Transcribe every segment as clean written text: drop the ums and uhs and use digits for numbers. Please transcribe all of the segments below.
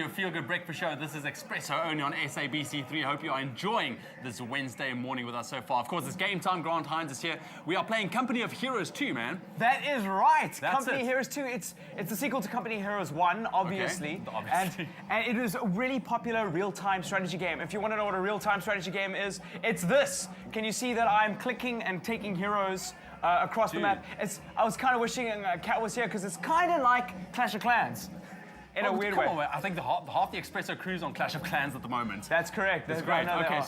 your Feel Good Breakfast Show. This is Espresso only on SABC3. Hope you are enjoying this Wednesday morning with us so far. Of course, it's game time. Grant Hines is here. We are playing Company of Heroes 2, man. That is right. That's Company it. Heroes 2. It's the sequel to Company Heroes 1, obviously. Okay, obviously. And it is a really popular real-time strategy game. If you want to know what a real-time strategy game is, it's this. Can you see that I'm clicking and taking heroes across the map? I was kind of wishing Kat was here because it's kind of like Clash of Clans. In a weird way. I think half the Espresso crew's on Clash of Clans at the moment. That's correct. That's great. Okay,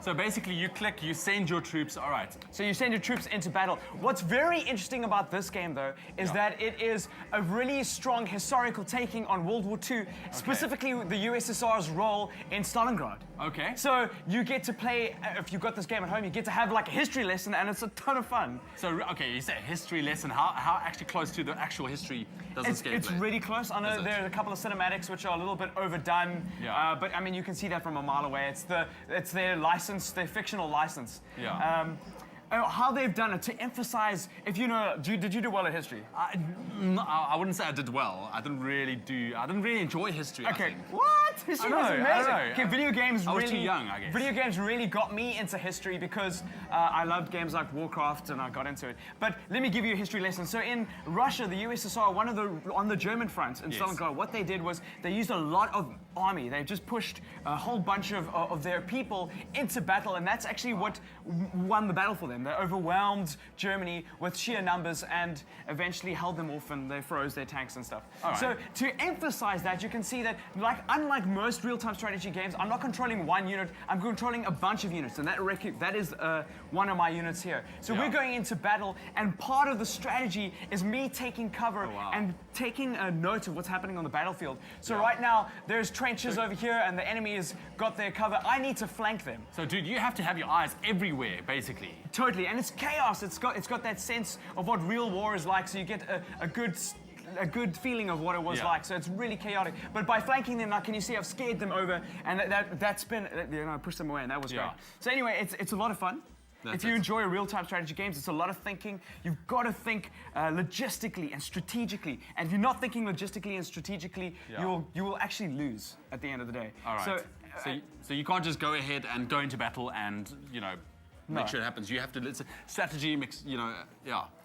so basically you click, you send your troops. All right. So you send your troops into battle. What's very interesting about this game, though, is that it is a really strong historical taking on World War II, specifically the USSR's role in Stalingrad. Okay. So you get to play, if you've got this game at home, you get to have like a history lesson, and it's a ton of fun. So, okay, you say a history lesson. How actually close to the actual history does this game It's play? really close. I know there's a couple of cinematics which are a little bit overdone, but I mean, you can see that from a mile away. It's their license, their fictional license. Yeah. How they've done it to emphasize, if you know, did you do well at history? I wouldn't say I did well. I didn't really enjoy history. Okay. I think. What? History was amazing. I don't know. Okay, video games I was really too young, I guess. Video games really got me into history because I loved games like Warcraft and I got into it. But let me give you a history lesson. So in Russia, the USSR, on the German front in Stalingrad, what they did was they used a lot of army. They just pushed a whole bunch of their people into battle, and that's actually what won the battle for them. They overwhelmed Germany with sheer numbers and eventually held them off, and they froze their tanks and stuff. So to emphasize that, you can see that, unlike most real-time strategy games, I'm not controlling one unit, I'm controlling a bunch of units, and that is one of my units here. So we're going into battle, and part of the strategy is me taking cover and taking a note of what's happening on the battlefield. So right now, there's trenches over here, and the enemy has got their cover. I need to flank them. So, dude, you have to have your eyes everywhere, basically. Totally, and it's chaos. It's got that sense of what real war is like, so you get a good feeling of what it was like. So it's really chaotic. But by flanking them, now can you see I've scared them over, and that's been, I pushed them away, and that was great. So anyway, it's a lot of fun. If you enjoy real-time strategy games, it's a lot of thinking. You've got to think logistically and strategically. And if you're not thinking logistically and strategically, you will actually lose at the end of the day. All right. So you can't just go ahead and go into battle and, make sure it happens. You have to, it's a strategy mix,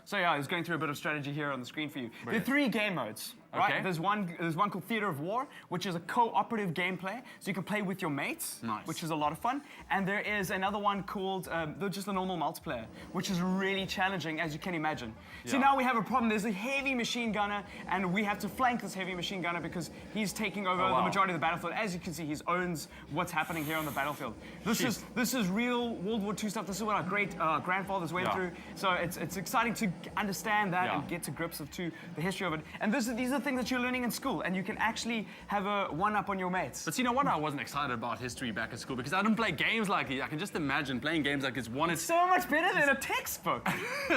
So I was going through a bit of strategy here on the screen for you. There are 3 game modes. Right? Okay. There's one called Theater of War, which is a cooperative gameplay, so you can play with your mates, which is a lot of fun. And there is another one called just a normal multiplayer, which is really challenging, as you can imagine. So now we have a problem. There's a heavy machine gunner, and we have to flank this heavy machine gunner because he's taking over the majority of the battlefield. As you can see, he owns what's happening here on the battlefield. This is real World War II stuff. This is what our great grandfathers went through. So it's exciting to understand that and get to grips the history of it. And these are things that you're learning in school, and you can actually have a one-up on your mates. But you know what? I wasn't excited about history back at school because I didn't play games like these. I can just imagine playing games like this. It's so much better than a textbook.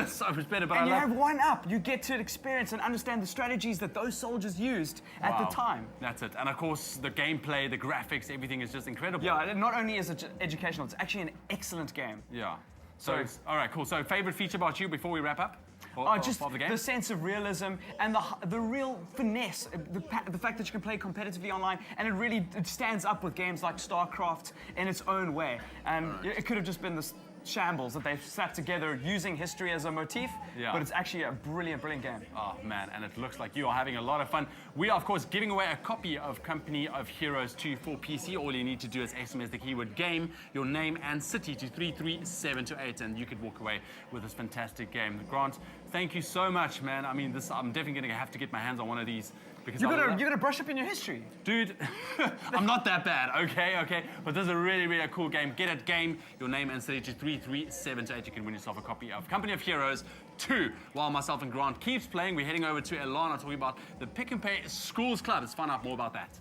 So much better, but and you have one-up. You get to experience and understand the strategies that those soldiers used at the time. That's it. And of course, the gameplay, the graphics, everything is just incredible. Yeah, not only is it educational, it's actually an excellent game. Yeah. So all right, cool. So favorite feature about you before we wrap up? Just the sense of realism and the real finesse, the fact that you can play competitively online, and it stands up with games like StarCraft in its own way. And it could have just been this shambles that they've slapped together using history as a motif, but it's actually a brilliant, brilliant game. Oh man, and it looks like you are having a lot of fun. We are, of course, giving away a copy of Company of Heroes 2 for PC. All you need to do is SMS the keyword game, your name and city to 33728, and you could walk away with this fantastic game. Grant, thank you so much, man. I mean, I'm definitely going to have to get my hands on one of these. Because you're gonna brush up in your history. Dude, I'm not that bad, okay? But this is a really, really cool game. Get it, game, your name and city to 33728. You can win yourself a copy of Company of Heroes 2. While myself and Grant keeps playing, we're heading over to Elana talking about the Pick and Pay Schools Club. Let's find out more about that.